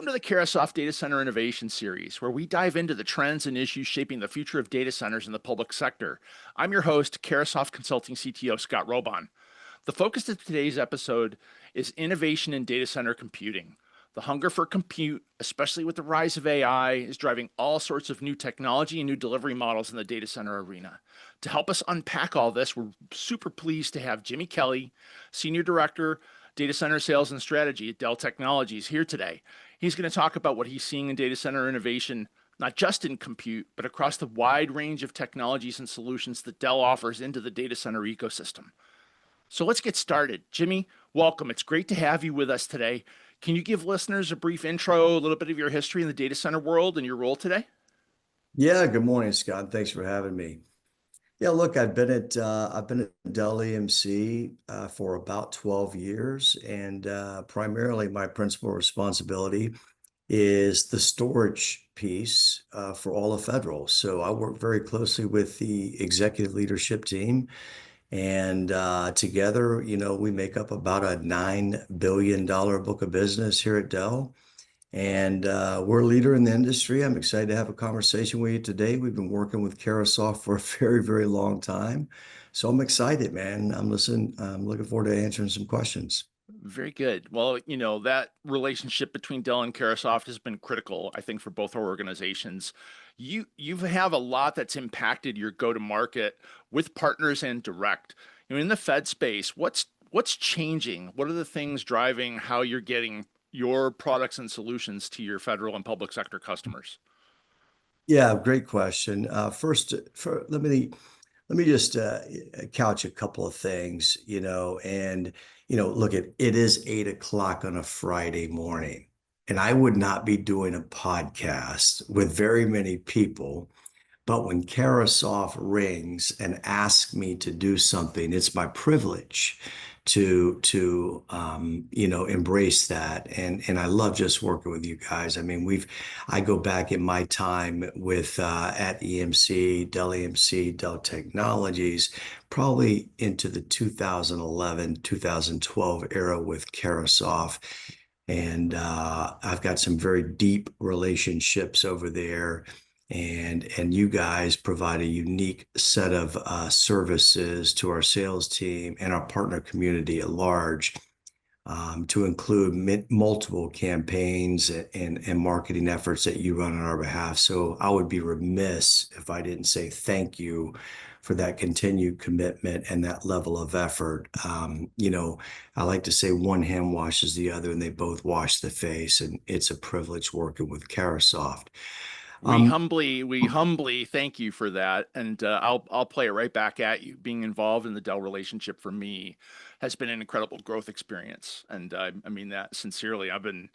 Welcome to the CARAHCAST Data Center Innovation Series, where we dive into the trends and issues shaping the future of data centers in the public sector. I'm your host, CARAHCAST Consulting CTO Scott Robon. The focus of today's episode is innovation in data center computing. The hunger for compute, especially with the rise of AI, is driving all sorts of new technology and new delivery models in the data center arena. To help us unpack all this, we're super pleased to have Jimmy Kelly, Senior Director, Data Center Sales and Strategy at Dell Technologies, here today. He's going to talk about what he's seeing in data center innovation, not just in compute, but across the wide range of technologies and solutions that Dell offers into the data center ecosystem. So let's get started. Jimmy, welcome. It's great to have you with us today. Can you give listeners a brief intro, a little bit of your history in the data center world and your role today? Yeah, good morning, Scott. Thanks for having me. Yeah, look, I've been at Dell EMC for about 12 years, and primarily my principal responsibility is the storage piece for all of Federal. So I work very closely with the executive leadership team, and together, we make up about a $9 billion book of business here at Dell. And we're a leader in the industry. I'm excited to have a conversation with you today. We've been working with CARAHCAST for a very, very long time. So I'm excited, man. I'm listening. I'm looking forward to answering some questions. Very good. Well, that relationship between Dell and CARAHCAST has been critical, I think, for both our organizations. You have a lot that's impacted your go-to-market with partners and direct. In the Fed space, what's changing? What are the things driving how you're getting your products and solutions to your federal and public sector customers? Yeah, great question. Let me just couch a couple of things, look, it is 8 o'clock on a Friday morning, and I would not be doing a podcast with very many people. But when CARAHCAST rings and asks me to do something, it's my privilege to embrace that. And I love just working with you guys. I mean, I go back in my time with at EMC, Dell EMC, Dell Technologies, probably into the 2011, 2012 era with CARAHCAST. And I've got some very deep relationships over there. And you guys provide a unique set of services to our sales team and our partner community at large, to include multiple campaigns and marketing efforts that you run on our behalf. So I would be remiss if I didn't say thank you for that continued commitment and that level of effort. I like to say one hand washes the other, and they both wash the face, and it's a privilege working with CARAHCAST. We humbly thank you for that, and I'll play it right back at you. Being involved in the Dell relationship for me has been an incredible growth experience, and I mean that sincerely. I've been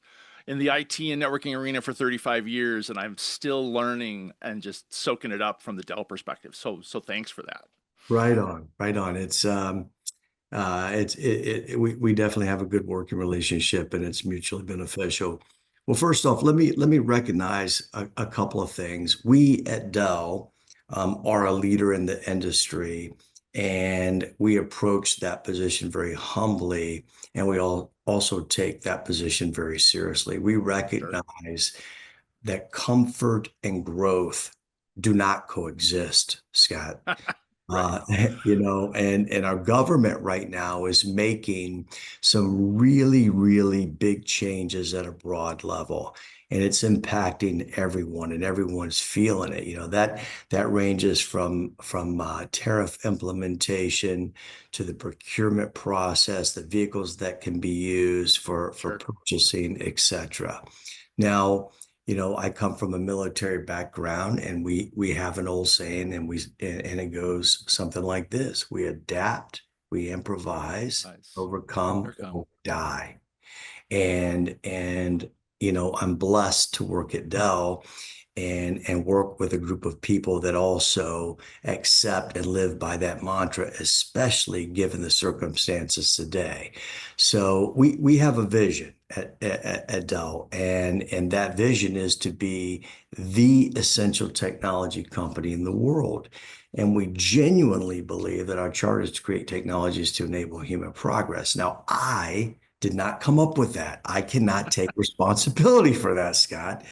in the IT and networking arena for 35 years, and I'm still learning and just soaking it up from the Dell perspective. So thanks for that. Right on, right on. We definitely have a good working relationship, and it's mutually beneficial. Well, first off, let me recognize a couple of things. We at Dell are a leader in the industry, and we approach that position very humbly, and we all also take that position very seriously. We Sure. recognize that comfort and growth do not coexist, Scott. Right. Uh, and our government right now is making some really, really big changes at a broad level, and it's impacting everyone, and everyone's feeling it. That ranges from tariff implementation to the procurement process, the vehicles that can be used for Sure. purchasing, etc. Now, I come from a military background, and we have an old saying, and it goes something like this: we adapt, we improvise, Nice. overcome, Overcome. or die. And I'm blessed to work at Dell and work with a group of people that also accept and live by that mantra, especially given the circumstances today. So we have a vision at Dell, and that vision is to be the essential technology company in the world. And we genuinely believe that our charter is to create technologies to enable human progress. Now, I did not come up with that. I cannot take responsibility for that, Scott.